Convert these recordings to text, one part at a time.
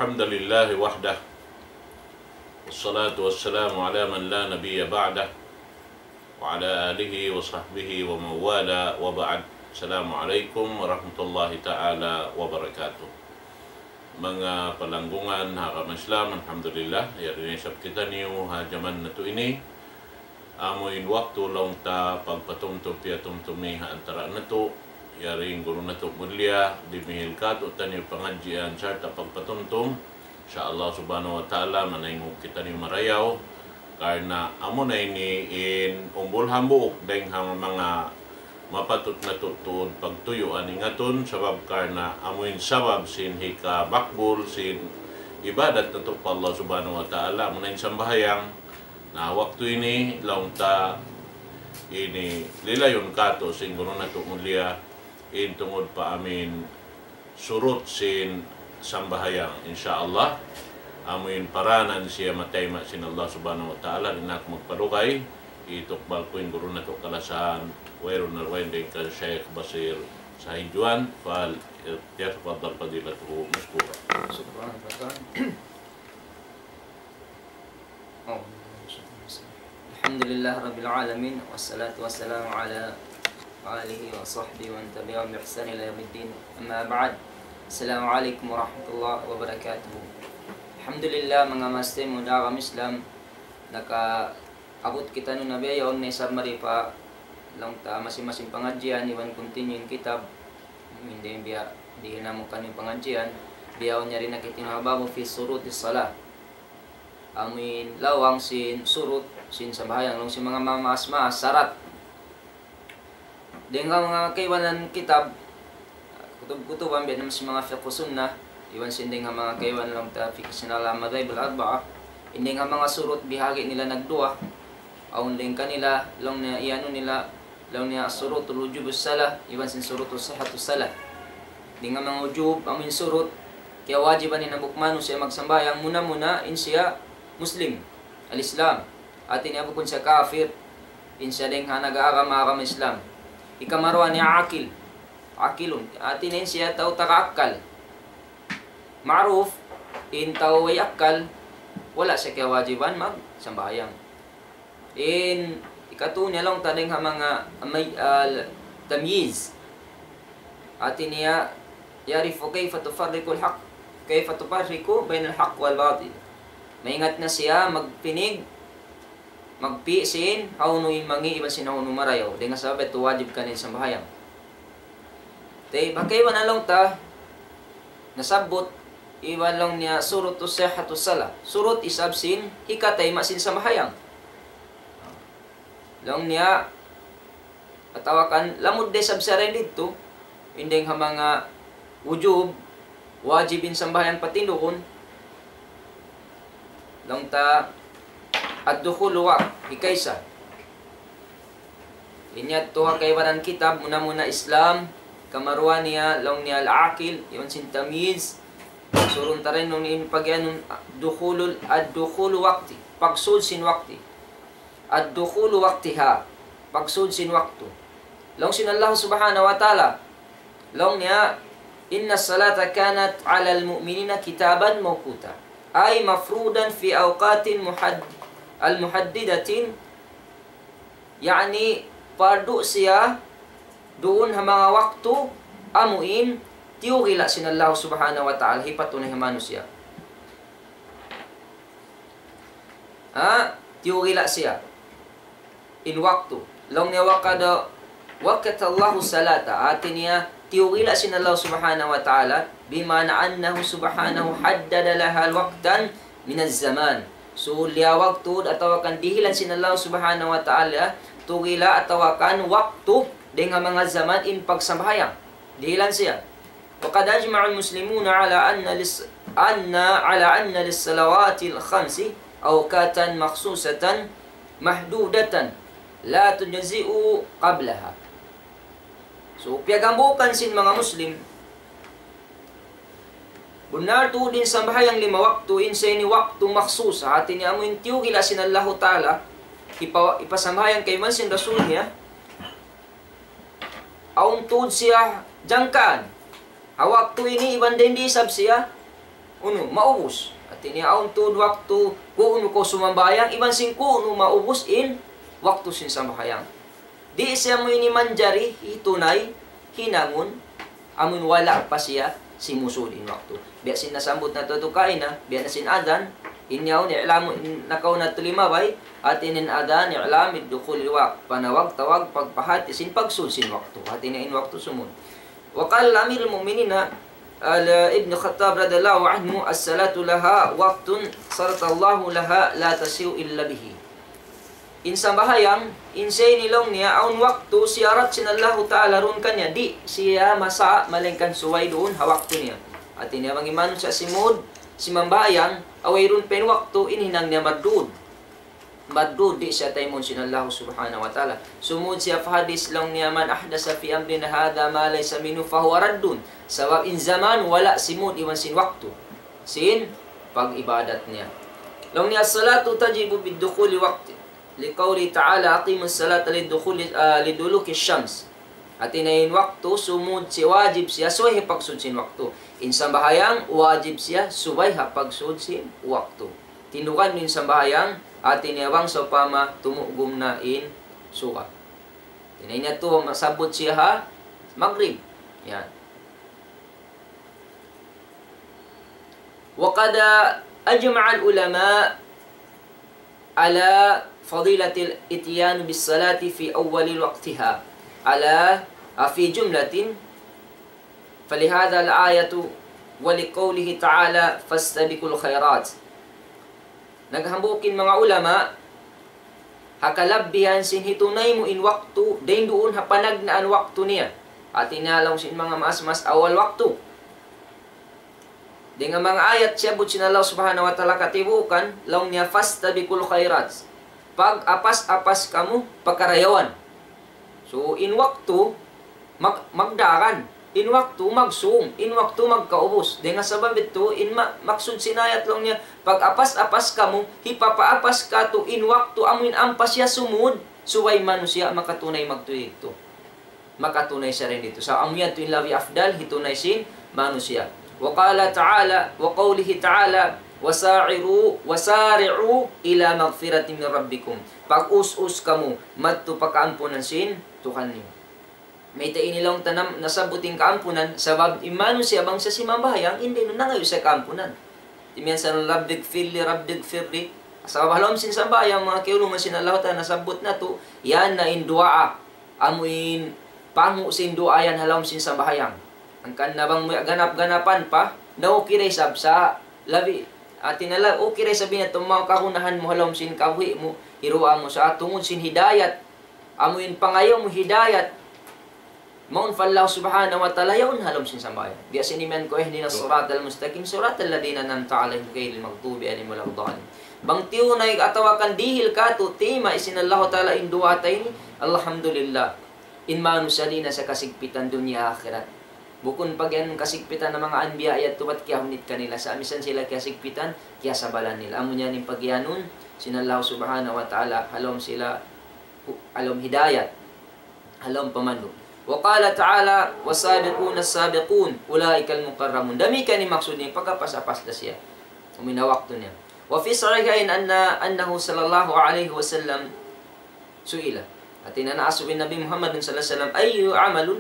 الحمد لله وحده والصلاة والسلام على من لا نبي بعده وعلى آله وصحبه ومن والاه وبعد. Assalamualaikum warahmatullahi ta'ala wabarakatuh. Mga palanggungan hakam Islam, alhamdulillah ya rinisap kita niyo ha jaman na to ini amoin waktu long ta pagpatumtum piatumtumi ha antara na to yaring guru na to mulia dimihil kato tanyo pangadjian sarta pagpatumtum insyaallah subhanahu wa ta'ala manayong kita niyo marayaw karena amo na ini in umbul hambuk deng mga mapatut na tutun pagtuyo ani ngaton sabab karena amuin sabab sin hika bakbul sin ibadat nato pa Allah subhanahu wa ta'ala munain sambahayang na waktu ini laung ta ini lilayon kato sin guru nato mulia in tungod pa amin surut sin sambahayang insyaallah amuin paranan siya matayma sin Allah subhanahu wa ta'ala dinak magpadugay itukbal ko yung guru nato kalasan ويرون الوين كالشيخ بصير سعيد جوان فليتفضل فضيلته مشكورا. شكرا. الحمد لله رب العالمين والصلاة والسلام على آله وصحبه ومن تبعهم بإحسان إلى يوم الدين. أما بعد السلام عليكم ورحمة الله وبركاته. الحمد لله mga master muda kami Islam naka-abot kita nung nabiyayon ni Sarmari pa lang ta masing-masing pengajian iwan continuing kitab hindi biya di na mo kanyung pengajian biyaw niya rin nakitinhabago fi surut salah amin lawang sin surut sin sabahayang long sin mga mamas sarat dengan mga kaiwanan kitab kutub-kutuban biya naman si mga fiqh sunnah iwan sin dengan mga kaiwan lang ta fiqh sinala madhayb al-arba'ah hindi nga mga surut bihagi nila nagduwa aun din kanila long na iano nila law niya surutul wujub salah iwan sin surutul sihhatus salah di nga mga wujub amin surut kaya wajiban ni nabukmano siya magsambayang muna in siya muslim al-islam atin niya bukun siya kafir in siya ding nag-aaram islam ikamarwa niya akilun atin in siya tao takakal ma'ruf in tao way akal wala siya kaya wajiban magsambayang in ikatunya lang tadeng ha mga tamyiz atin niya yarifu kayfa tufarriqu al-haq kayfa tufarriqu bain al-haq wal batil maingat na siya magpinig magpisin haunuin mangi iban sinahunu marayaw dengan sabab ito wajib kanin sa bahayang tay bakay wanalong ta nasabot iwan lang niya surutus sihhatus salah surut isabsin hikatay masin sa bahayang long niya atawakan lamod de sabsare dito indeng ha mga wujub wajibin sambahayan patindukon long ta ad-dukhul wa hikaysa inya to ha kaywanan kitab muna Islam kamarwa niya long niya al-aqil yon sin tamyiz surun tarin nun in pagyanon ad-dukhul waqti pagsud sin waqti ad-dukhulu waqtiha pagsud sin waktu long sin Allah subhanahu wa ta'ala long niya inna salata kanat 'ala al-mu'minina kitaban mawquta ay mafrudan fi awqatin al-muhaddidatin yani fardu siya doon ha mga waktu amuin tiugila sin Allah subhanahu wa ta'ala hipatunay hamano siya tiugila siya in waktu long niya wakat Allah salata atin niya tiwila sin Allah subhanahu wa ta'ala bima annahu subhanahu haddada laha waqtan min az-zaman so liya waktu atawakan dihilan sin Allah subhanahu wa ta'ala tuwila atawakan waktu dengan mga zaman in pagsambayang dihilan siya وقد أجمع المسلمون على أن للصلوات الخمس أوقاتا مخصوصة محدودة la tunjazi'u qablaha so piagambukan sin mga muslim benar tu din sambahayang 5 waktu insay ni waktu maksus atin ni amun tiugila sin Allah Ta'ala ipasambayang kay man sin rasul niya aun tud siya jangkaan waktu ini iban din di sab siya maubos. At iniaon tud waktu kuno ko sumambayang iban sin kuno maubos in waktu sin sambayang. Di siya mo ini manjari itunay hinangon amun wala pa siya simusud in waktu. Biya sin nasambot na tutukain na biya na sin adan inyaw ni alam nakaw na tulimabay at inin adan ni alam idukul waq panawag tawag pagpahat sin pagsud sin waktu. At inin waktu sumun. Wa qala amirul mu'minina Ibn Khattab radhiyallahu anhu as-salatu laha waqtun saratallahu laha la tasiu illa bihi. Insa bahayang insay nilong niya aun waktu siarat sinallahu ta'ala ron kanya di siya masa malengkan suway doon ha waktu niya. At niya mangimanon sa simod si mambayang away ron pen waktu inhinang niya madud di siya taymon sinallahu subhanahu wa ta'ala. Sumud siya hadis lang niya man ahdasa fi amrina hadha ma laysa minhu fahuwa raddun. Sabab in zaman wala simud iwan sin waktu sin pag-ibadat niya. Lang niya salatu tajibu bidukhuli waqti liqawli ta'ala aqimus salata liduluki syams. At inayin waktu sumud si wajib siya suway pagsud sin waktu. Insa bahayang wajib siya subay pagsud sin waktu. Tindukan din sa bahayang at iniyawang sa pama tumugum na in suka. Tinayin niya to masabot siya ha maghrib. Yan. وقد أجمع العلماء على فضيلة الإتيان بالصلاة في أول وقتها على في جملة فلهذا الآية ولقوله تعالى فاستبقوا الخيرات. Naghambukin mga ulama hakalabbihan sin hitunay mo in waktu din doon hapanag na an waktu niya at inalaw sin mga mas awal waktu. Di nga mga ayat siya but sinalaw subhanahu wa ta'ala katibukan law niya fastabiqul khairat. Pag apas kamu pagkarayawan. So in waktu magdaran, in waktu magsum, in waktu magkaubos. Di nga sabab ito in maksud sinayat lang niya pag apas kamu hipapaapas ka to in waktu amin ampas siya sumud suway manusia makatunay magtuig to. Makatunay siya rin dito. Sa amuyan to in lawi afdal hitunay sin manusia. وقال تعالى وقوله تعالى وسارعوا إلى مغفرة من ربكم. Pag-us-us kamu madto pakaampunan sin Tuhan niyo. May inilang tanam nasabuting kaampunan sabab imano siya bang sa simambahayang hindi no nangayo sa kaampunan. Timiyan sa rabdig firli sa bahalom sin sambayang mga kiulungan sin Allah ta nasabot na to yan na in duaa amuin pangu sin duayan halom sin sambahayang. Ang kanabang ganap-ganapan pa, na ukiray sab sa labi. At tinala, ukiray sabi na tumaw kahunahan mo halom sin kawi mo, iruwa mo sa tungod sin hidayat. Amuin pangayaw mo hidayat. Maun fallahu subhanahu wa ta'ala yaun halom sin sambayan. Biya siniman ko hindi na surat al-mustaqim, surat al-ladina namta alayhim kailil magtubi alim walagdaan. Bang tiyo na atawakan dihil ka to, tima isinallahu ta'ala induwatay ni, alhamdulillah. Inmanu salina sa kasigpitan dunya akhirat. Bukun pag yan kasigpitan ng mga anbiya ayat tubat kaya hunit kanila sa amisan sila kaya sigpitan kaya sabalan nila. Amo niya ning pagyanon sinallahu subhanahu wa ta'ala halom sila halom hidayat halom pamanu. Wa qala ta'ala wasabiquna as-sabiqun ulaikal muqarramun. Dami kani maksud ni pagkapas-apas na siya. Uminawakto niya. Wa fi sahihain annahu sallallahu alaihi wasallam suila. At inanaaso bin Nabi Muhammad sallallahu alaihi wasallam ayyu amalun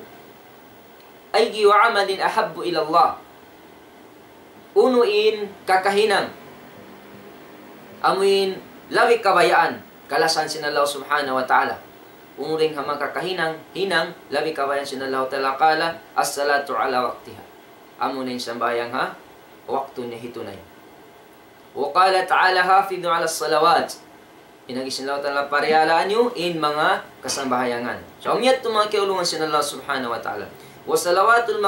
aygi wa amalin ahabbu ila Allah. Unuin kakahinang. Amuin lawi kabayaan. Kalasan sinallahu subhanahu wa ta'ala. Unuring hamang kakahinang, hinang, lawi kabayaan sinallahu ta'ala kala, as-salatu ala waqtiha. Amunin sambayang ha, waktu niya hitunay. Wa qala ta'ala hafidhu ala salawat. Inagi sinallahu ta'ala pariyalaan nyo in mga kasambahayangan. So, umiyat mga kiulungan sinallahu subhanahu wa ta'ala. Wasalawatul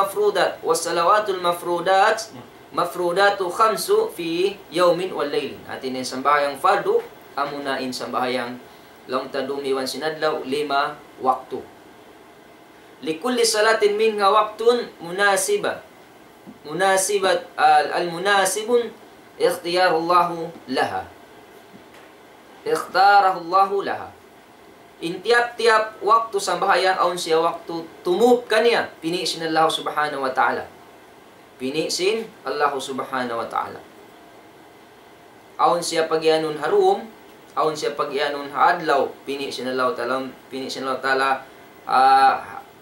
mafrudat mafrudatu khamsu fi yawmin wal layl. Atin yung sambahayang fardu amunain sambahayang long tadumiwan sinadlaw 5 waktu. Likulli salatin minha waqtun munasibat al-munasibun ikhtiyarullahu laha. Ikhtarahu laha. In tiap-tiap waktu sambahayan aun siya waktu tumub kaniya pini sinallahu subhanahu wa ta'ala. pinisin Allah subhanahu wa ta'ala. Aun siya pagyanun harum, aun siya pagyanun hadlaw, pinisin Allah ta'ala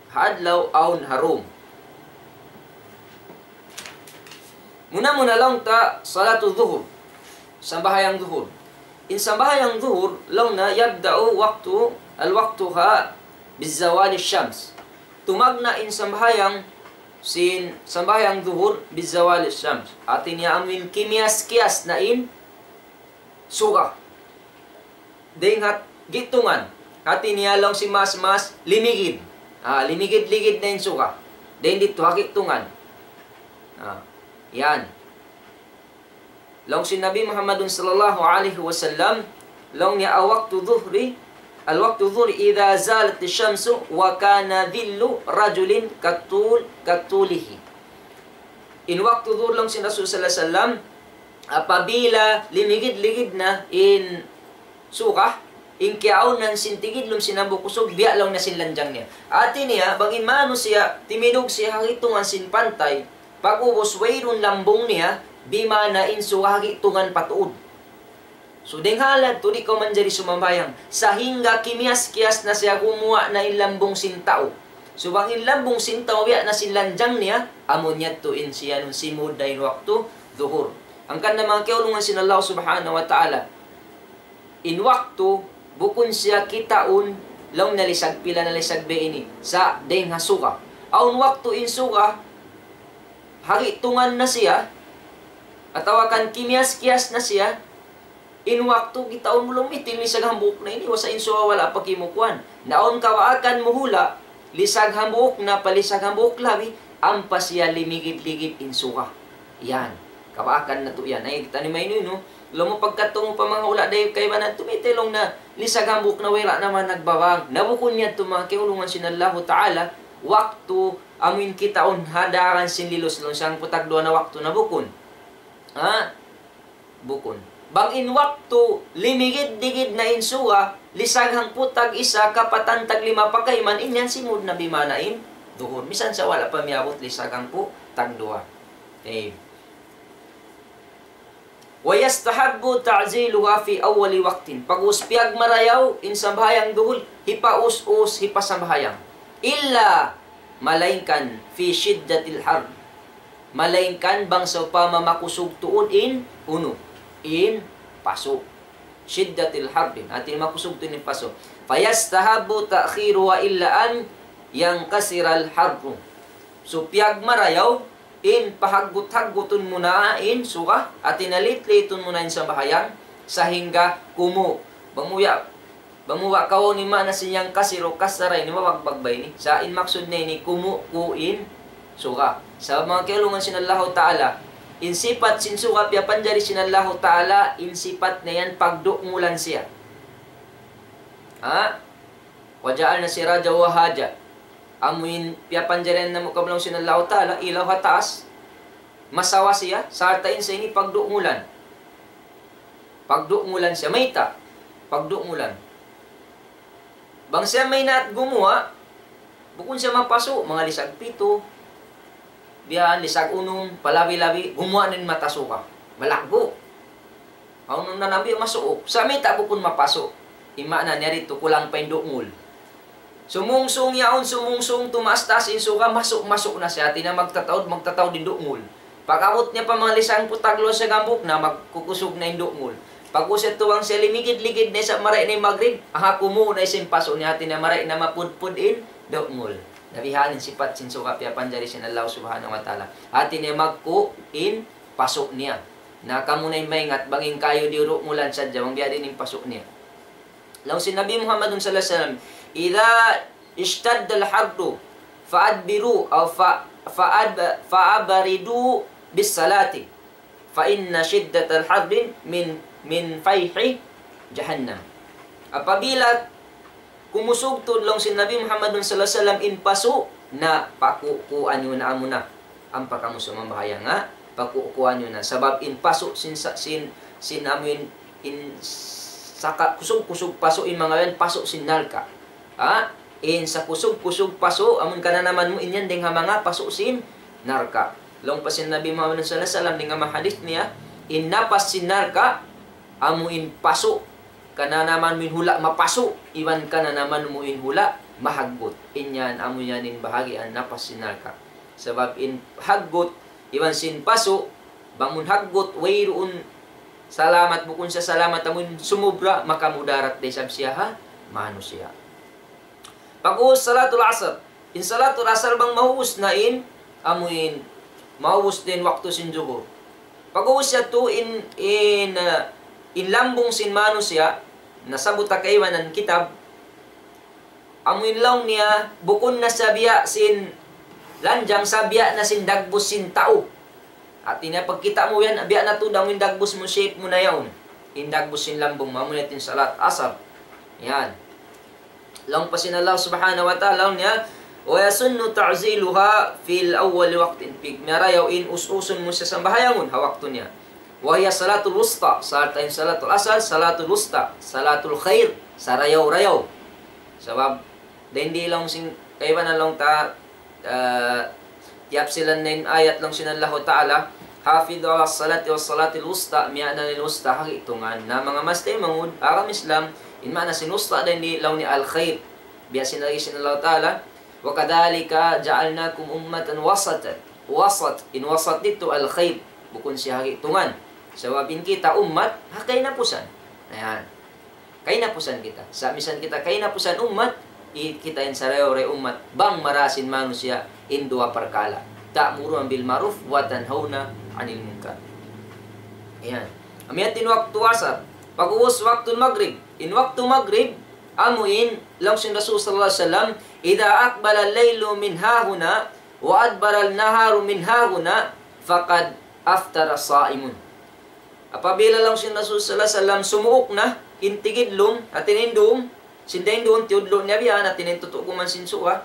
hadlaw aun harum. Muna lang ta salatu dhuhur, sambahayang dhuhur. In sambahayang dhuhur, law na yabda'u al-waqtuha bizawali syams. Tumagna in sambahayang dhuhur bizawali syams. Atin niya amin kimias-kias na in suka. Dengat gitungan. Atin niya lang si mas limigid. Limigid-ligid na in suka. Den dito hakitungan. Yan. Long si Nabi Muhammadun sallallahu alaihi wasallam, long niya al-waqtu dhuhri idha zalat syamsu wa kana dhillu rajulin katulihi. In waktu dhuhr long si Rasul sallallahu alaihi wasallam, apabila limigid-ligid na in suka, in kiaw nan sintigid lum sinabukusog, biya lang na sinlanjang niya. Ati niya, bangin mano siya, timidog siya hakitungan sin pantay, pag-ubos wayrun lambong niya, bima na insuhagi tungan patuod. So denghalad to di ko man jari sumambayang, sa hingga kimias-kias na siya kumuha na ilambong sintao. So bang ilambong sintao biya na sinlanjang niya, amon niya to in siya nun simud na waktu dhuhur. Ang kanda mga kiulungan sin Allah subhanahu wa ta'ala, in waktu bukun siya kitaon long nalisag pila nalisag be ini sa deng hasuka. Aun waktu in suka, hagitungan na siya, atawakan kimias-kias na siya, in waktu gitaon mo lumitin, lisag hambuk na ini, wasa insuwa wala pakimukuan. Naon kawaakan muhula, lisag hambuk na palisag hambuk labi, ampas siya limigid-ligid insuka. Yan, kawaakan na to yan. Ay, kita ni may no? Alam mo pagkatungo pa mga ula dayo kay banan, tumitilong na lisag hambuk na wala naman nagbawang. Nabukon niya ito mga kiulungan sinallahu ta'ala, waktu amin kitaon hadaran sinlilos long siyang putagdo na waktu na bukon. Bukon. Bang in waktu limigid-digid na insuwa, lisaghang putag isa kapatantag lima pakayman, inyan simud na bimanain duhur. Misan sa wala pa miyabot lisaghang putag dua. Okay. Wayastahabbu ta'ziluha fi awwali waqtin. Pag uspiyag marayaw in sambahayang duhul, hipaus-us hipasambahayang. Illa malainkan fi shiddatil harb. Malainkan bang sa pamamakusog tuod in uno, in paso. Shiddatil harbin, atin makusog tuod in paso. Fayastahabbu ta'khiru wa illa an yang kasiral harbu. So piyag marayaw in pahaggut-hagguton muna in suka at inalit-liton muna in sa bahayang sa hingga kumu. Bamuwa kawo ni mana sinyang kasiro kasaray ni mawagbagbay ni sa in maksud na ni kumu kuin suka. Sa mga kiulungan sinallahu ta'ala, in sipat sin suka piya panjari sinallahu ta'ala, in sipat na yan pagdukmulan siya. Wajaan na si Raja Wahaja. Amuin piya panjari na mukablang sinallahu ta'ala, ilaw hataas, masawa siya, sartain sa ini pagdukmulan. Pagdukmulan siya, mayta, pagdukmulan. Bang siya may naat gumawa, bukun siya mapaso, mga lisag pito, biyan, lisag unong, palabi-labi, gumawa nin matasuka. Malakbo. Ang nanabi masuok. Sa mayta bukun mapaso. Ima na niya rito, kulang pa yung dukmul. Sumungsong yaon, sumungsong, tumastas, insuka, masuk na siya. Tina magtataod din dukmul. Pag-abot niya pa mga lisang putaglo sa gambok na, magkukusog na yung dukmul. Pag-usit tuwang siya limigid-ligid na sa maray na yung magrib, kumu na isin paso niya, tina maray na mapudpud in dukmul. Nabihanin sipat sinsuka piya panjari sinallahu subhanahu wa ta'ala. Atin niya magku in pasok niya. Na kamunay maingat, banging kayo di rukmulan sadya, mang biya din yung pasok niya. Law si Nabi Muhammadun sallallahu alaihi wasallam, idha ishtadda al-hardu fa'adbiru aw fa'abaridu bis salati fa inna shiddat al-hardi min fayhi jahannam. Apabila kumusog tudlong si Nabi Muhammadun sallallahu alaihi wasallam in paso na pakukuan yun na amo na ang pagkamuso mamahaya nga pakukuan yun na sabab in paso sin amin in saka kusog paso in mga yan paso sin nalka in sa kusog paso amon ka na naman mo inyan ding mga paso sin narka Long pasin Nabi Muhammad sallallahu alaihi wasallam dengan hadis niya, innapas sinarka amuin paso kana naman min hula mapaso iwan kana naman muin hula mahaggot. Inyan amu yanin bahagi an napas sinarka. Sebab in haggot iwan sin paso bangun haggot wayruun salamat bukun sa salamat amun sumubra maka mudarat desab siya ha manusia. Pag-uus salatul asr. In salatul asr bang mahuus na in amuin mahuus din waktu sin zuhur. Pag-uus siya to in lambong sin manusia nasabot ta kaiwanan kitab amuin lang niya bukon na sabiya sin lanjang sabiya na sin dagbos sin tao. At pagkita mo yan, abiya na to damin dagbos mo shape mo na yaon. Indagbos sin lambong mamunatin salat asar. Yan. Lang pa sin Allah subhanahu wa ta'ala niya, wa yasunnu ta'ziluha fil awwal waqtin pig. Marayaw in ususun mo sa sambahayangon hawakto niya. Wa hiya salatul wusta, salatain salatul asar, salatul wusta, salatul khair, sarayaw-rayaw. Sabab hindi lang sing kayban lang ta tiap sila na ayat lang sinallahu ta'ala hafidhu ala salati wa salatil wusta mi'ana lil wusta hakitungan na mga mastay mangud aram Islam in mana sin wusta din di law ni al khair biya sinalagi sinallahu ta'ala wa kadhalika ja'alnakum ummatan wasatan wasat in wasat dito al khair bukun siya hakitungan sababin kita umat hakay na pusan ayan kay na pusan kita sa misan kita kay na pusan umat kita in sarayo-ray umat bang marasin manusia in dua perkala ta'muruna bil ma'ruf wa tanhauna 'anil munkar. Ayan. Amiatin waktu asar, pag-uus waktu maghrib. In waktu maghrib amuin lang sin Rasul sallallahu alaihi wasallam idza aqbala al-lailu min hahuna wa adbara an-naharu min hahuna faqad aftara sa'imun. Apabila lang sin Rasul sallallahu alaihi wasallam sumuok na intigidlom at tinindom sindain doon tiudlo niya biya at tinintuto kuman sinsuwa.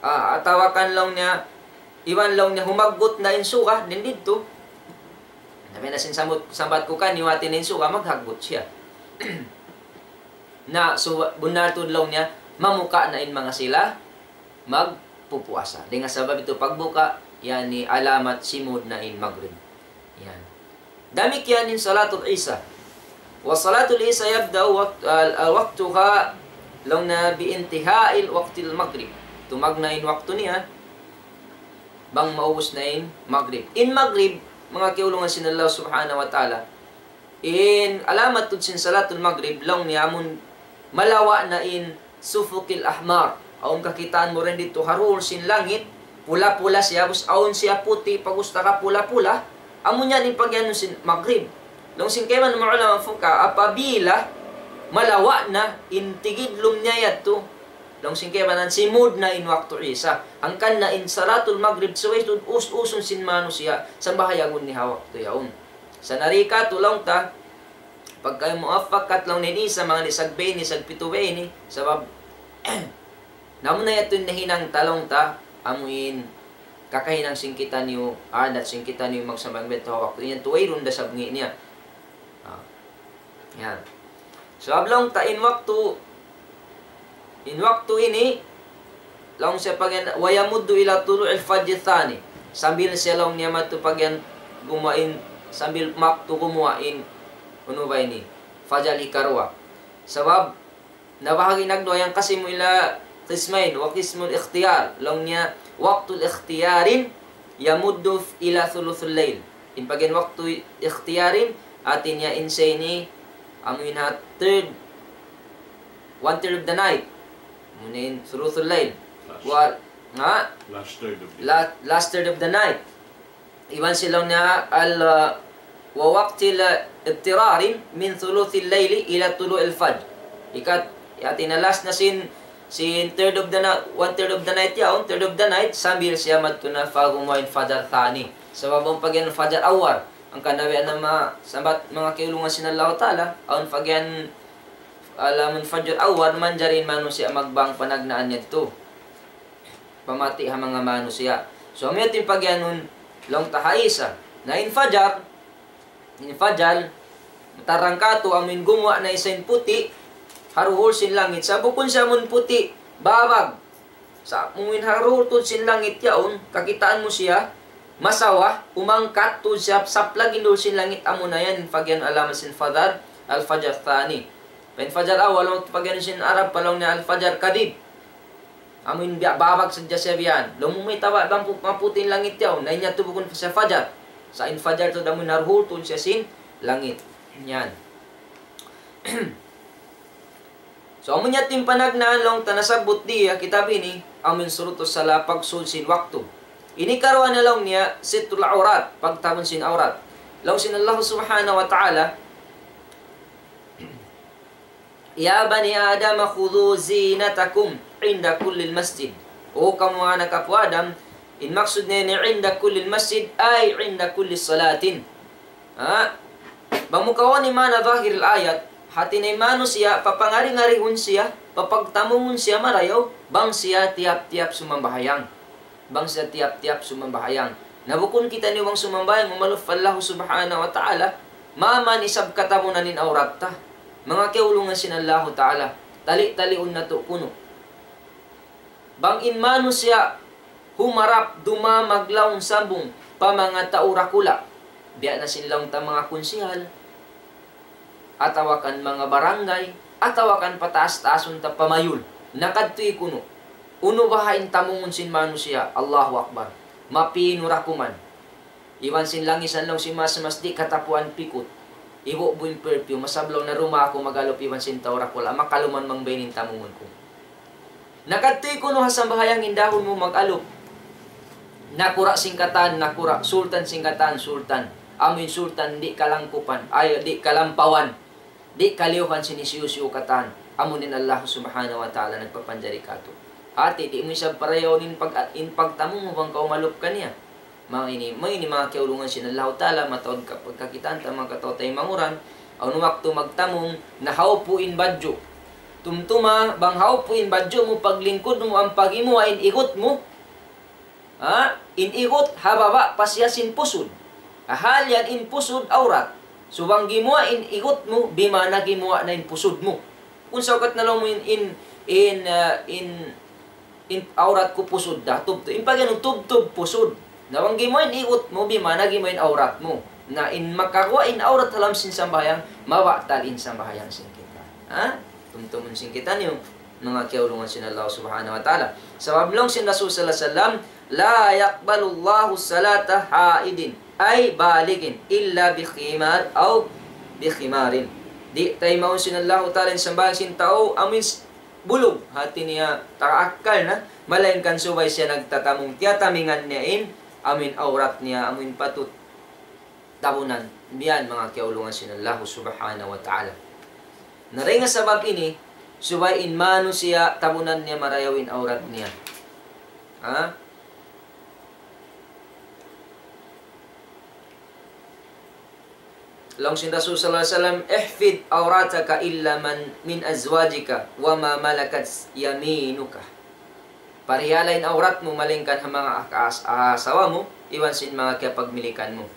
Atawakan lang niya iwan lang niya humaggot na insuka din dito. Nabi na sambat ko kan niwatin insuka maghaggot siya. Na so bunatod lang niya mamuka na in mga sila magpupuasa. Dengan sabab itu pagbuka yani alamat simud na in maghrib. Yan. Damik yan in salatul isa. Wa salatul isa yabda waqtuha lang na biintihai waqtil maghrib. Tumagnain waktu niya bang maubos na in maghrib. In maghrib, mga kiulungan sin Allah subhanahu wa ta'ala, in alamat tud sin salatul maghrib, lang niyamun malawa na in sufukil ahmar. Aun kakitaan mo rin dito, harul sin langit, pula-pula siya, aun siya puti, pagusta ka pula-pula, amun yan in pagyanon sin maghrib. Lang sin kayman ma'ulama fuka, apabila malawa na in tigidlom niya yato, long singke banan simud na in waktu isa angkan na in salatul maghrib suway tud usun sin manusia sa bahayangon ni hawak to yaon sa narika tulong ta pagkay muaffakat lang ni isa mga lisagbe ni sagpituwe ni sabab namun na yato nahinang talong ta amuin kakahinang singkita niyo adat singkita niyo magsambang beto hawak to yan tuway runda sabngi niya yan so ablong ta in waktu ini lang siya pagyan wayamuddu ila tulu'il fajr thani sambil siya lang niya matupagyan gumain sambil maktu gumain kuno ba ini fajr ikarwa sabab nabahagi nagdoyan kasi mo ila qismain wa qismul ikhtiyar lang niya waqtul ikhtiyarin yamuddu ila thuluthul layl in pagyan waktu ikhtiyarin atin ya insani amin ha one third of the night munin thuluthul layl last third of the night iwan silaw na wa waqtil ibtirarin min thuluthil layli ila tulu'il fajr ikat atin last na sin third of the night one third of the night yaon third of the night sambil siya matuna fagumoin fajr thani sababong pagyan fajr awar ang kanawi na sambat mga kiulungan sinallahu ta'ala aun pagyan alamun fajr awar manjarin manusia magbang panagnaan niya ito pamati ha mga manusia so amiyatin pagyanon long tahaisa na in fajar tarangkato amin gumawa na isain puti haruhul sin langit sa bukon siya mun puti babag sa muin haruhul sin langit yaon kakitaan mo siya masawa umangkat tu siap saplagin dul sin langit amunayan fagyan alaman sin fadar al-fajar thani. Pain fajar awal long pagyan sin Arab palong na al-fajar kadib. Amin babag sadya siya biyan. Lumumay tawa bang maputin langit yaw. Na inya tubukon sa fajar. Sa in fajar to damun narhutun siya sin langit. Yan. So amun yatim panagnaan long tanasabot diya kitab ini amin surutos sa lapag sulsin waktu. Ini karuan na long niya situl aurat pagtamon sin aurat. Long sin Allah subhanahu wa ta'ala Ya bani Adam khudhu zinatakum inda kullil masjid. O kamu anak apu Adam, in maksud niya inda kullil masjid ay inda kullis salatin. Bamukawan ni mana zahir ayat, hati na manusia papangari-ngarihun siya, papagtamungun siya marayaw, bang siya tiap-tiap sumambahayang. Bang siya tiap-tiap sumambahayang. Nabukun kita niwang sumambayang, umaluf Allah subhanahu wa ta'ala, maman isab katamunan in aurat ta. Mga keulungan sin Allah ta'ala, tali-taliun na to kuno. Bang in manusia humarap dumamaglaong sambong pa mga taurakula. Biya na silang ta mga konsihal, atawakan mga barangay, atawakan pataas-taasun ta pamayul. Nakadtoy kuno. Uno bahain tamungon sin manusia, Allahu Akbar. Mapinurakuman. Iwan sin langisan lang si mas-masdi katapuan pikot. Iwo buin perfume, masablaw na ruma ako magalop iwan sin taurakula. Makaluman mang bainin tamungon ko. Nakadtoy kuno hasang bahayang indahon mo mag-alop. Nakura singkatan, nakura sultan singkatan, sultan. Amin sultan di kalangkupan, ay di kalampawan. Di kaliuhan sinisiyo-siyo katan. Amunin Allah subhanahu wa ta'ala nagpapanjari kato. Ati di mo siya pareho in pagtamo mo bang kaumalop ka niya. Mga ini mga kaulungan sin Allah ta'ala matawad ka pagkakitaan ta mga katotay manguran. Ang wakto magtamong nahaupuin badyo. Tumtuma bang haupuin badyo mo paglingkod mo ang pagimo in igot mo. Inigot hababa pasyasin pusod. Ahalyan in pusod aurat. Subang gimua in igot mo bimana gimua na in pusod mo. Kung saukat na lang mo in aurat ko pusod da tubto. In pagano tubtob pusod. Nawang gimua in igot mo bimana gimua in aurat mo. Na in makakwa in aurat halam sin sambayang mawaktal in sambayang sin kita. Tumtumun sin kita niyo mga kaulungan sin Allah subhanahu wa ta'ala. Sabab long sin Rasul sallallahu alaihi wasallam la yaqbalullahu salata haidin ay baligin illa bi khimar aw bi khimarin. Di tay mao sin Allah ta'ala sambayang sin tao amin bulog hati niya taakal na malain kan subay siya nagtatamong tiyatamingan niya in amin aurat niya amin patut tabunan. Biyan mga kaulungan sin Allah subhanahu wa ta'ala. Naringa sabab ini subay in mano siya tabunan niya marayawin aurat niya. Long sin Rasul sallallahu alaihi wasallam ihfid aurataka illa man min azwajika wa ma malakat yaminuka. Parihalain aurat mo malingkan ang mga asawa mo iwan sin mga kapagmilikan mo.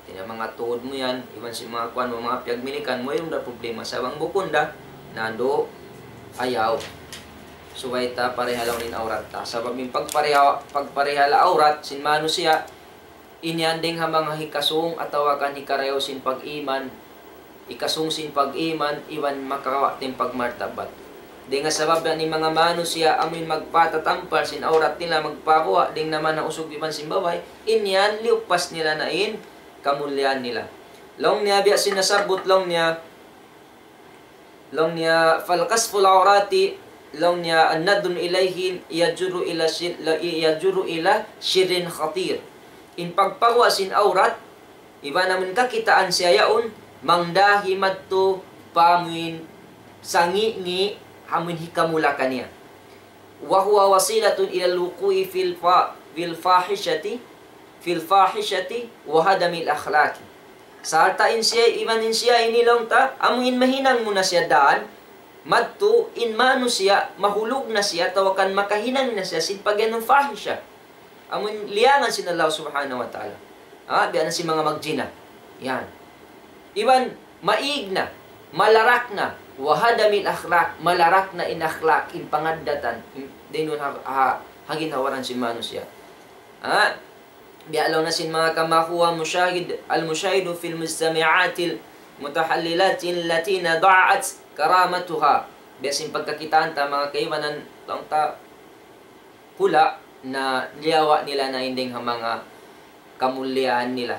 Tina mga tuhod mo yan iwan sin mga kuan mo mga pagmilikan mo yung da problema sa bang bukunda nando ayaw. Suway ta parehalaw nin aurat ta. Sabab min pagparehala aurat sin mano siya inyanding ha mga hikasung atawakan hikarayo sin pag-iman ikasung sin pag-iman iwan makawa tin pagmartabat. Di nga sabab ni mga mano siya amin magpatatampar sin aurat nila magpakuha ding naman na usog iban sin babay inyan liupas nila na in kamulyan nila. Long niya biya sinasabot long niya falqasful aurati long niya annadun ilayhin yajuru ila shirin khatir. In pagpagwa sin aurat iba naman kakitaan siya yaon mangdahi madto pamuin sangi ni hamun hikamula kaniya. Wa huwa wasilatun ila luqui fil fahishati wa hadamil akhlaqi. Sartain siya ibanin siya inilong ta amuin mahinang muna siya daan madto in mano siya mahulog na siya tawakan makahinang na siya sin pagyanong fahisha. Amun liangan sin Allah subhanahu wa ta'ala. Biyan na si mga magjina. Yan. Iban, maig na, malarak na, wahadamil akhlak, malarak na in akhlak, in pangadatan, din nun hagin hawaran si mano siya. bialaw na sin mga kamakuha al-musyahidu fil mustami'atil mutahallilatil latina da'at karamatuha. Biasin pagkakitaan ta mga kaiwanan lang ta pula na liyawa nila na inding mga kamulyaan nila.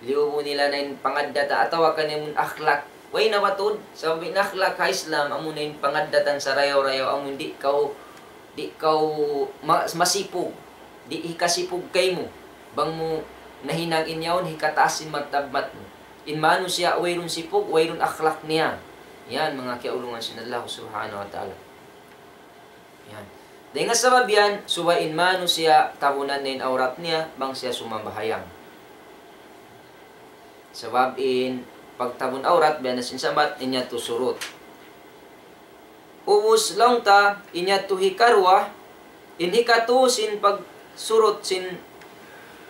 Liubo nila na yung pangadata atawa kanimun akhlak. Way na matod, sabi na akhlak ha Islam, amo na yung pangadatan sa rayaw-rayaw, amo di kau masipog, di ikasipog kay mo, bang mo nahinang inyawon, hikataasin magtabat mo. Inmano siya, wayron sipog, wayron akhlak niya. Yan, mga kiaulungan sinallahu subhanahu wa ta'ala. Yan. Dahil nga sabab yan, suwain mano siya, tabunan na yung aurat niya, bang siya sumambahayang. Sabab in, pagtabon aurat, biyan na sinsabat, inya to surut. Uus lang ta, inya to hikarwa, inhika to sin pagsurut sin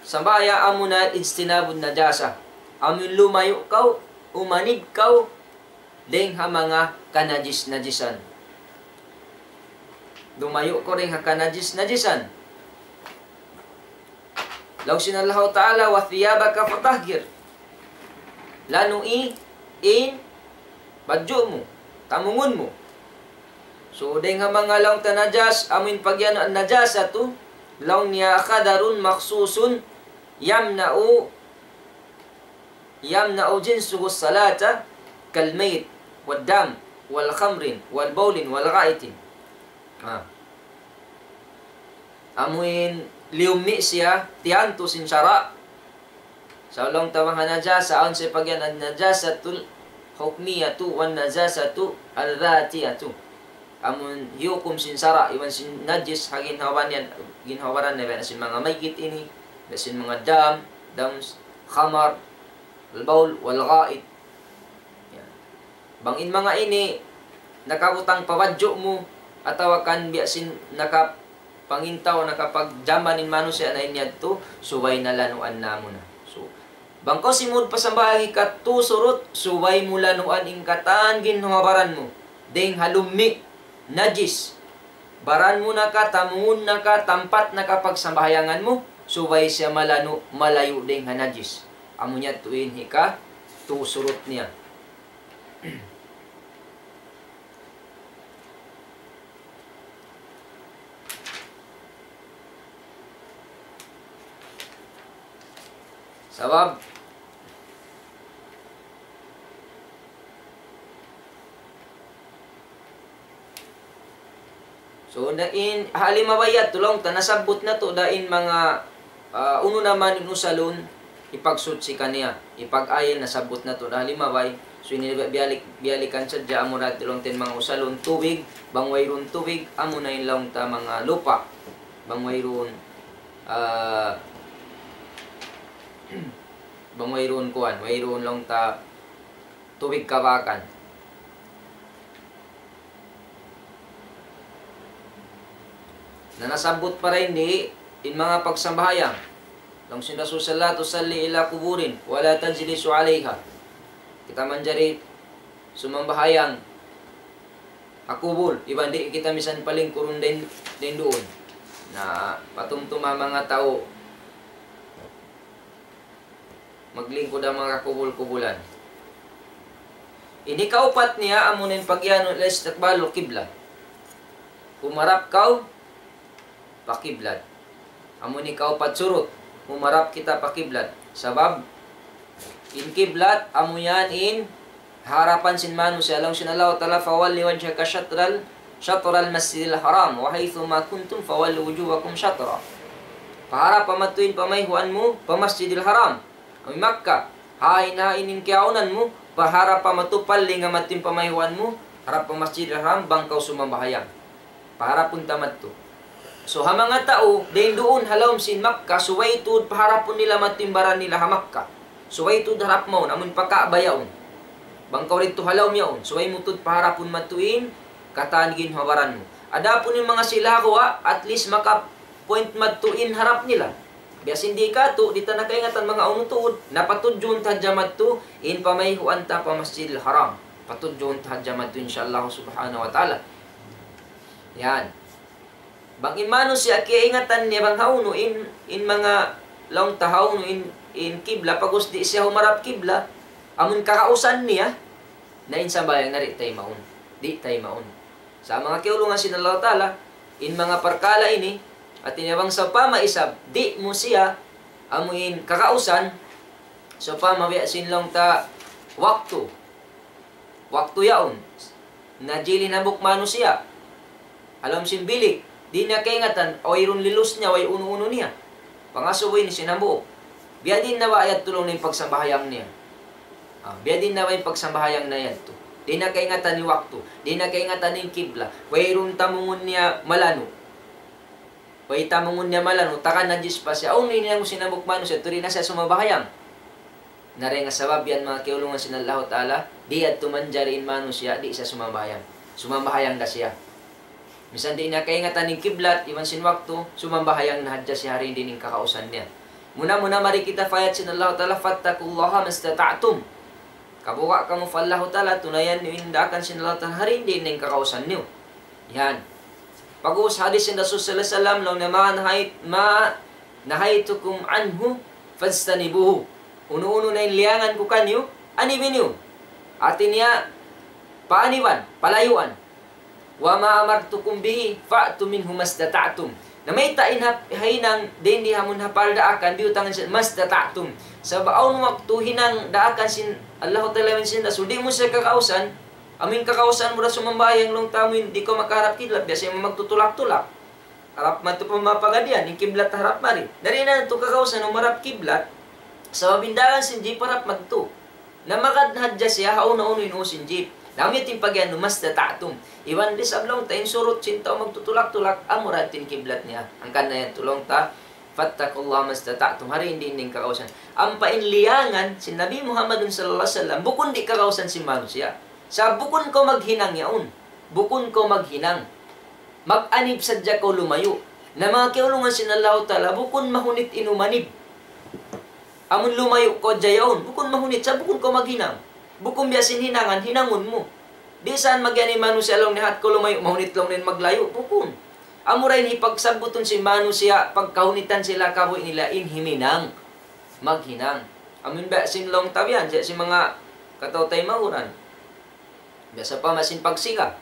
sambaya amuna istinabud na jasa. Amin lumayo kaw, umanid kaw, deng ha mga kanajis-najisan. Lumayo ko rin ha kanajis-najisan. Law sinallahu ta'ala, wa thiyabaka fatahhir. Lanui, in, badyo mo, tamungon mo. So, deng ha mga laong tanajas, amin pagyan ang najasa to, laong niya kadarun maksusun, yamna'u jinsuhu salata, kalmayt, waddam, wal khamrin, wal bawlin, wal gaitin. Amuin liumi siya, tiyanto sin syara. Sa ulong tawang najasa, aon sa pagyan ang najasatul hukmiyatu, wan najasatu al-dhatiyatu. Amun yukum sin sara, iwan sin najis, hagin hawan yan, ginhawaran na sin mga maygit ini, sin mga dams, khamar, al-bawl, wal-gait. Bangin mga ini, nakabutang pawadyo mo, atawa kan biasin nakapangintaw, nakapagjaman in mano siya na inyad to, suway na lanuan na mo na. So, bangko simud pasambahi ka to surut, suway mo lanuan ingkatan, ginhawaran mo. Deng halumi, najis. Baran mo na ka, tamungon na ka, tampat na ka pagsambahayangan mo, suway siya malayo deng hanajis. Amo niya tuwin hika, to surut niya. Sabab so dain halimabayat tulong tanasabot na to dain mga uno naman inusalon ipagsud si kaniya ipag-ayon nasabot na to halimabay so inibiyalikan sadya amo na tulong ten mga usalon tubig bang wayron tubig amo na inlaw ta mga lupa bang wayron bang wayron kuan wayron lang ta tubig kabakan na nasabot pa rin di in mga pagsambahayang lang sinasusalatu salli ila kuburin wala tanjilisu alayha kita manjari sumambahayang akubul iban di kita misan paling kurun din doon na patumtuma mga tao maglingkod ang mga kubul-kubulan. Ini kaupat niya amunin pagyano la istiqbalul qibla. Humarap kau pakiblat. Amuni kaupat surut. Humarap kita pakiblat. Sabab in kiblat amuyan in harapan sin manu sa alang sinalaw tala fawalli wajhaka syatral masjidil haram wa haitsu ma kuntum fawalli wujuhakum syatra. Paharap pamatuin pamayhuan mo pa Masjidil Haram. Ang Makkah, hain-hainin kiaunan mo, paharap pa matupal nga matim pamayhuan mo, harap pa Masjidil Haram, bangkaw sumambahayang. Paharap pun tamat to. So, ha mga tao, dahil doon halawm sin Makkah, suway tud, paharap pun nila matimbaran nila ha Makkah. Suway tud harap mo, namun pagkaabayaon. Bangkaw rito halawm yaon, suway mo tud, paharap pun matuin, katanigin hawaran mo. Ada pun yung mga silakwa, at least maka-point matuin harap nila. Bias hindi ka to, dita na kaingatan mga unutuod, napatudyon tahadyamat to, in pamayhuan ta pa Masjidil Haram. Patudyon tahadyamat to insyaAllah subhanahu wa ta'ala. Yan. Bang imano siya kaya ingatan niya bang hauno in mga laong tahaw no in kibla pagos di siya humarap kibla amun kakausan niya na insambayang na rin tayo maun. Di tayo maun. Sa mga kiulungan sin Allah Ta'ala, in mga parkala ini, at inabang sa pamaisab, di mo siya amuin kakausan, so pamabiya sinlong ta waktu. Waktu yaon. Na jili na bukmano siya. Alam sin bilik, di na kaingatan, o irun lilus niya, o uno-uno niya. Pangasuwin sinambuok. Biya din na ba ayat tulong na yung pagsambahayang niya. Biya din na ba yung pagsambahayang na yan to. Di na kaingatan ni waktu. Di na kaingatan ni kibla. Wairun tamungon niya malano. Way tamungon niya malano. Taka na Diyos pa siya. O nini na mo sinabukmano siya. Turi na siya sumabahayang. Naray nga sabab yan mga kiulungan sin Allah Ta'ala. Di at tumanjariin mano siya. Di siya sumabahayang. Sumabahayang na siya. Misan di na kaingatan ni kiblat. Iwan sin waktu. Sumabahayang na hadya siya rin din yung kakausan niya. Muna mari kita fayat sin Allah Ta'ala. Fattakullaha mastata'tum. Kabuka kamu fallahu ta'ala, tunayan niyo indakan sinalatan hari din ng kakausan niyo. Yan. Pag-uus hadis sin Rasul sallallahu alaihi wasallam, law na nahaytukum anhu, fastanibuhu. Uno-uno na inliangan ko kanyo, anibin niyo. Atin niya, paaniwan, palayuan. Wa ma'amartukum bihi, fa'tu minhu mastata'tum. Na may hainang din di hamon hapal daakan, biutangan sin mastata'tum. Sa baon waktu hinang daakan sin Allah Ta'ala sin Rasul, di mo siya kakausan, aming kakausan mo na sumambayang long tamuin, di ko makaharap kidlat, biasa yung magtutulak-tulak. Harap man ito pumapagadian, yung kiblat harap mari. Dari na ito kakausan, umarap kiblat, sa mabindagan sin jeep harap magto. Na makadhadya siya, hauna-uno yun sin jeep. Namit yung pagyan, numastata'tum. Iwan di sablong ta, insurot sinta o magtutulak-tulak, amuratin kiblat niya. Ang kanayan tulong ta, fattakullah mastata'tum. Hari hindi ning kakausan. Ang painliangan, si Nabi Muhammad sallallahu alaihi wasallam, bukun di kakausan si Manu siya. Sa bukun ko maghinang yaon. Bukun ko maghinang. Mag-anib sadya ko lumayo. Na mga kiulungan sin Allah Ta'ala, bukun mahunit inumanib. Amun lumayo ko jayaon. Bukun mahunit, sa bukun ko maghinang. Bukun biyasin hinangan, hinangon mo. Di saan magyani Manu siya lang nihat ko lumayo, mahunit lang rin maglayo. Bukun. Amuray ni pagsabuton si Manu siya, pagkahunitan sila kaboy nila, inhiminang. Maghinang. Amun ba sinlong tabian, siya si mga katawtay mahuran. Biasa pa masin pagsiga.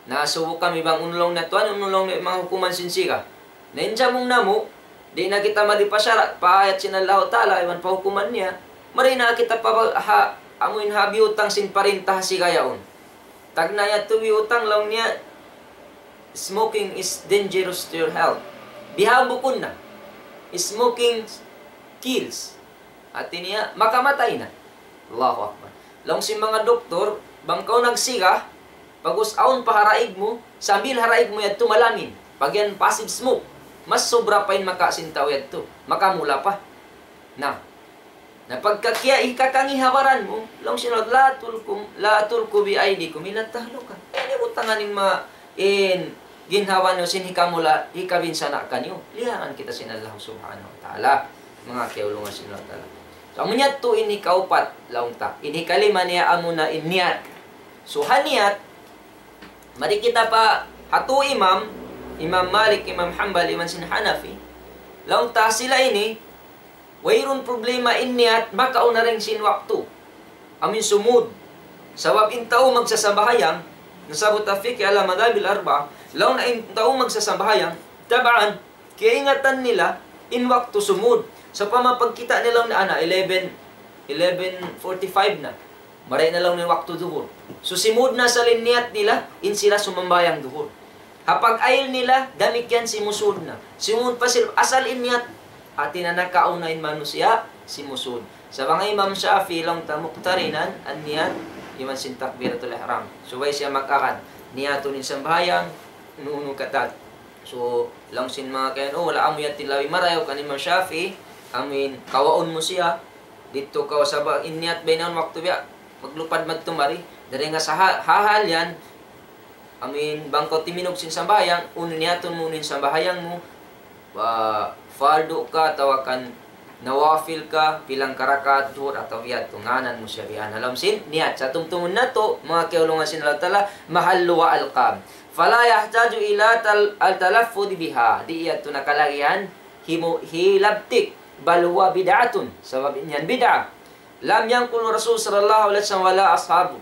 Nasubo kami bang unulong na tuwan, unulong na mga hukuman sinsiga. Nainja mong namo, di na kita madipasyarat, paayat sinallahu ta'ala, iwan pa hukuman niya, mari na kita pa amuin habi utang sin parintah si kayaon. Tag na ya tuwi utang lang niya, smoking is dangerous to your health. Bihabukon na. Smoking kills. At niya, makamatay na. Allahu Akbar. Lang si mga doktor, bangkaw nagsiga, pagus aon paharaig mo, sambil haraig mo yan tumalamin. Pag yan passive smoke, mas sobra pa yung makasintaw yan to. Makamula pa. Na pagkakya ikakangihawaran mo, lang sinod, la tulku bi aydikum ila tahluka. Ini utanganin ginhawa nyo sinhikamula, hikabin sana kanyo. Lihangan kita sin Allah subhanahu wa ta'ala. Mga kiulungan sin Allah ta'ala. So, amunyat to ini kaupat, laong ta. Ini kalima niya amuna iniyat. So, haniyat, mari kita pa, hatu Imam Malik, Imam Hanbal, Imam sin Hanafi, laong ta sila ini, wayron problema iniyat, makauna rin sin waktu. Amin sumud. Sabab intao magsasabahayang, nasabot afiki ala madhabil arba, law na intao magsasabahayang, tabaan, kiingatan nila, in waktu sumud. Sa pamapagkita nilang na 11:45 na. Maray na lang ng waktu duhur. So simud na sa linyat nila, in sila sumambayang duhur. Hapag ayil nila, damit yan simusud na. Simud pa sila, asal inyat, atin na nakaunain manusia, simusud. Sa mga Imam Shafi lang tamuktarinan, an niyat, iman sin takbiratul ihram. So way siya mag-akad, niyatunin sa bahayang, nuno katat. So lang sin mga kayan, wala amo yan tilawi marayaw kan Imam Shafi, amin, kawaon mo siya, dito ka sa inyat bainaon waktu biya, maglupad magtumari, dari nga sa hahal yan, amin, bangko timinog sin sambayang, unin niyaton mo unin sambahayang mo, fardo ka, tawakan nawafil ka, pilang karakat, duhur atau wiyad, tunganan mo siya riyan. Alam sin, niat. Sa tumtumun na to, mga kiulungan sin Allah Ta'ala, mahallu wa alqab. Fala yahtaju ila al-talaffud biha. Di iya to nakalagihan, hilabtik, bal huwa bid'atun. Sabab niyan bid'ah. Lam yankul Rasul sallallahu alaihi wasallam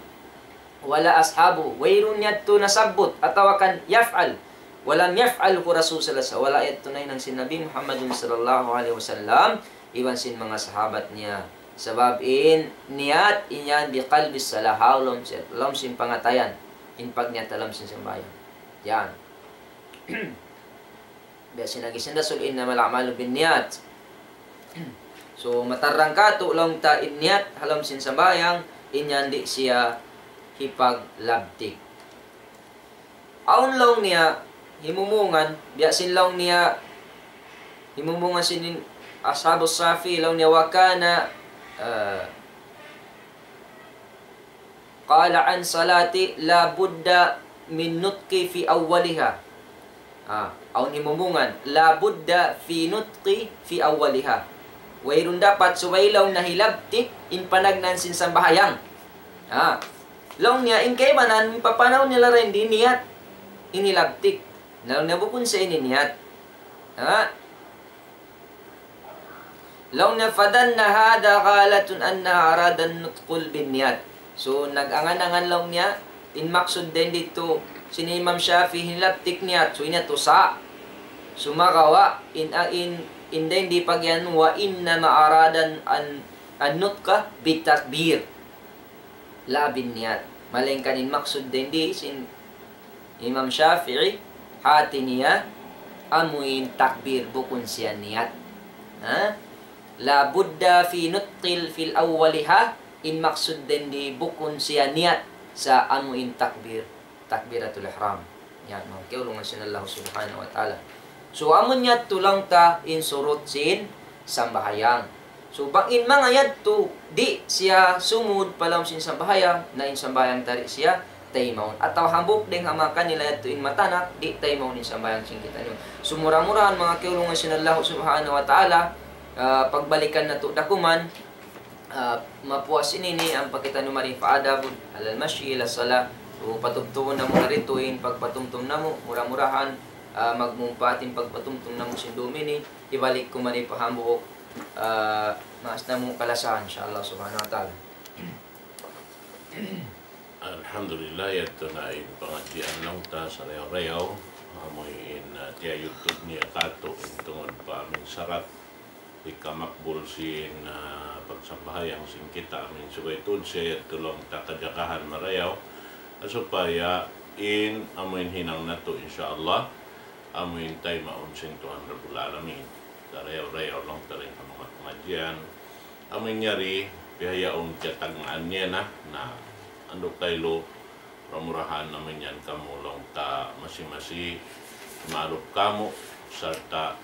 wala ashabu. Wairun niya to nasabot, atawa kan yaf'al. Walam yaf'al ko Rasul sallallahu alaihi wasallam. Wala ito na ng sinabi Muhammadun sallallahu alaihi wasallam. Iwan sin mga sahabat niya. Sabab niat inyan di qalbis salahaw lom sin pangatayan. Inpag niya talam sin sambayan. Yan. Biasa nagisin dasul innamal a'malu binniyat. So matarang kato lang ta inyat halam sin sambayang inyan di siya hipaglabtik. Aun lang niya himumungan biasin lang niya himumungan sin ashabus safi lang niya wakana qala an salati la budda min nutqi fi awwaliha. Aun himumungan la budda fi nutqi fi awwaliha. Wairun dapat suwailaw na hilabtik in panagnan sin sambahayang. Long niya in kay banan papanaw nila rin di niat inilabtik. Now nabukun sa ininiat. Long na fadan na hada qalatun anna aradan nutqul bin niyat. So nag-angan-angan long niya in maksud din dito sini Imam Shafi'i hilabtik niyat. So inato sa sumagawa in then di pagyan wa inna ma'aradan an nutqa bitakbir la bin niyat. Malengkanin maksud din di sin Imam Shafi'i hati niya amuin takbir bukun siya niyat. La budda fi nutqil fil awwaliha in maksud din di bukun siya niyat sa amuin takbiratul ihram. Yan mga kiulungan sin Allah subhanahu wa ta'ala. So amon niya tulang ta in surut sin sambahayang. So bang in mga yadto di siya sumud palam sin sambahayang na in sambahayang tari siya taymaon. Ataw hambok ding hamakan nila yadto in matanak di taymaon in sambahayang sin kita nyo. So mura-murahan mga kiulungan sin Allah subhanahu wa ta'ala pagbalikan na to dakuman mapuas inini ang pagkita no marifaada alal masyi ila sala. So patugtuon na mo narito in pagpatumtum na mo mura-murahan magmumpatin pagpatumtum na mo sindumini ibalik ko man ipahambok maas na mo kalasahan insyaAllah subhanahu wa ta'ala. Alhamdulillah yato na in pangadyan lang ta sa reyaw-reyaw amoy in tiya YouTube niya kato in tungod pa aming sarat ikamakbul sin pagsambahayang sin kita amin subay tudse tulong ta kadakahan marayaw asupaya in amoy hinang nato insyaAllah amoy tay maun sin Tuhan Rabbul Alamin. Tarayaw-rayaw lang taring mga pengajian. Amoy nyari pihayaong katagaan niya na andok tayo ramurahan namin yan kamulong ta masing-masing maalup kamo sarta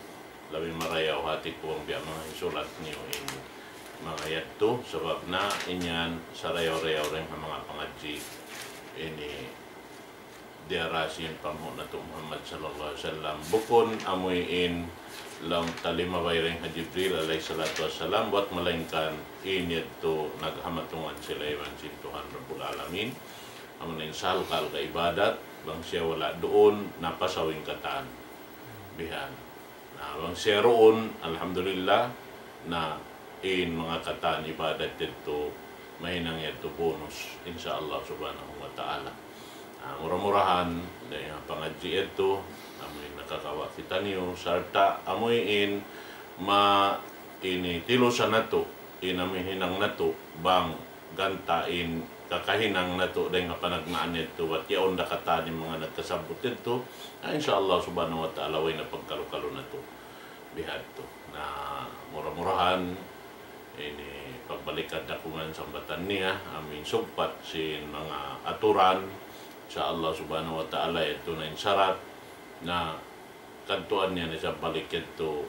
labing marayaw hati ko ang biya mga isulat niyo in mga yadto sabab na inyan sa rayaw-rayaw rin ang mga pengaji ini diarasin pamu na to Muhammad sallallahu alaihi wasallam bukon amuyin lang talimabay rin ha Jibril alaihi salatu wassalam buat malengkan ini to naghamatungan sila iban si Tuhan Rabbul Alamin amun salkal ka ibadat bang siya wala doon napasawing kataan bihan na bang siya roon alhamdulillah na in mga kataan ibadat dito mahinang ito bonus insyaallah subhanahu wa ta'ala. Murah-murahan dahil pangadji ito amoy nakakawa kita niyo sarta amoy in ini tilusan nato inamin hinang nato bang gantain kakahinang nato dahil nga panagnaan ito at yaon nakata ni mga nagkasabot ito insyaallah subhanahu wa ta'ala way na pagkalukalo nato bihad to na murah-murahan ini pagbalikan dakungan sambatan niya amin sumpat sin mga aturan sa Allah subhanahu wa ta'ala ito na insarat na kantuan niya na sa balik ito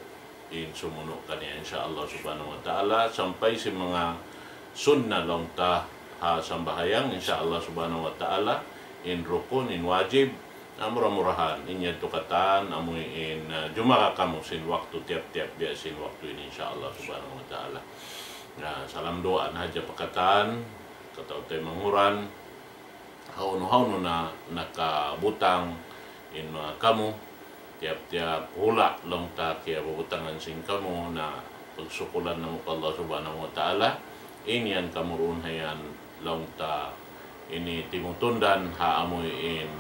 in sumuno kaniya insya Allah subhanahu wa ta'ala sampai si mga sunnah lang ta ha sambahayang insya Allah subhanahu wa ta'ala in rukun in wajib murah-murahan inya tukatan amuin jumara kamu sin waktu tiap-tiap biasin waktu ini insyaallah subhanahu wa ta'ala. Nah, salam doa aja pekatan katau teh manguran haunu na nakabutang in mga kamu tiap-tiap hula long ta kaya bubutangan sing kamu na pagsukulan namo ka Allah subhanahu wa ta'ala ini yan kamurun hayan long ta ini timutundan haamuin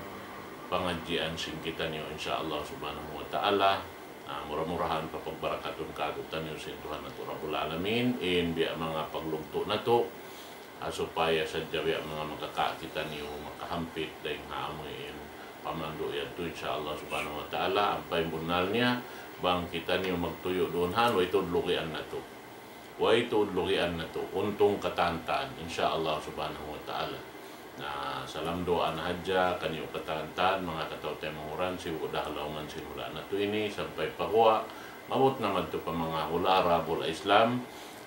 pengajian sing kita niyo insyaallah subhanahu wa ta'ala. Murah-murahan papagbarakatun kagutan niyo sin Tuhan at Rabbul Alamin in biya mga paglugto na to supaya sadya biya mga makakakita niyo makahampit dahil haamuin pamando yan to insyaallah subhanahu wa ta'ala. Ang paimbunal niya bang kita niyo magtuyo doonhan wa ito lugian na to untong katantan insyaallah subhanahu wa ta'ala. Na salam doa na hadya kanyo katantan mga katawte manguran si udah lauman si hula na to ini sampai pagwa mabot naman to pa mga hula Arab hula Islam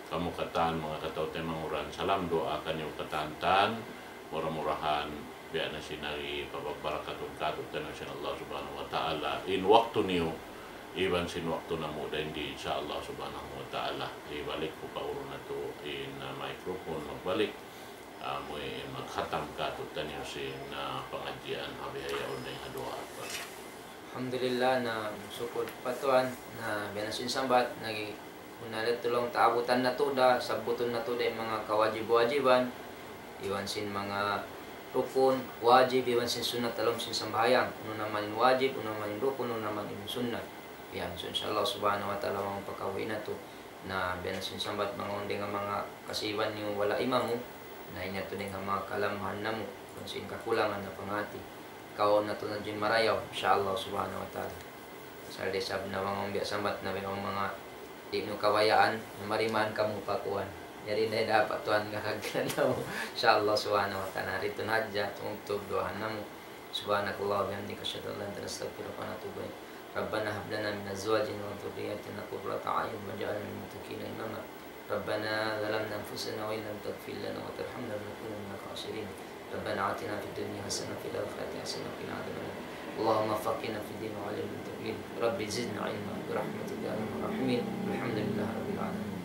kamu katan mga katawte manguran salam doa kanyo katantan murah-murahan biya na sinari pababarakatun katutan na sin Allah subhanahu wa ta'ala in waktu niyo iban sin waktu na mo din di insyaallah subhanahu wa ta'ala. Ibalik ko pa uro na to in microphone magbalik mo'y maghatam ka tutan niyo sin pengajian habihayaon na yung doa. Alhamdulillah na sukod patuan na binasin sambat nagi unalit tulong taabutan na to da sabuton na to da yung mga kawajib-wajiban iwan sin mga rukun wajib iwan sin sunat talong sin sambayang uno naman yung wajib uno naman yung rukun uno naman yung sunat yan so insyaallah subhanahu wa ta'ala mga pagkawin na to na binasin sambat mga undi nga mga kasiwan yung wala imamu na inya to din nga mga kalamahan na mo kung sin kakulangan na pangati ikaw na to na dyan marayaw insyaallah subhanahu wa ta'ala sa desab na mga umbiya sambat na mga di mo kawayaan na mariman ka mo pakuan yari na dapat tuan nga kagyan na mo insyaallah subhanahu wa ta'ala rito na dyan tungtog dohan na mo subhanakallah bihamdika asyhadu an la ilaha illa anta astaghfiruka wa atubu ilaik rabbana hab lana min azwajina wa dhurriyyatina qurrata a'yun waj'alna lil muttaqina imama ربنا ظلمنا أنفسنا وإن لم تغفر لنا وترحمنا لنكون من الخاسرين ربنا آتنا في الدنيا حسنة وفي الآخرة حسنة وقنا عذاب النار اللهم وفقنا في الدين وعلمنا التوحيد ربي زدنا علما برحمتك يا أرحم الراحمين الحمد لله رب العالمين.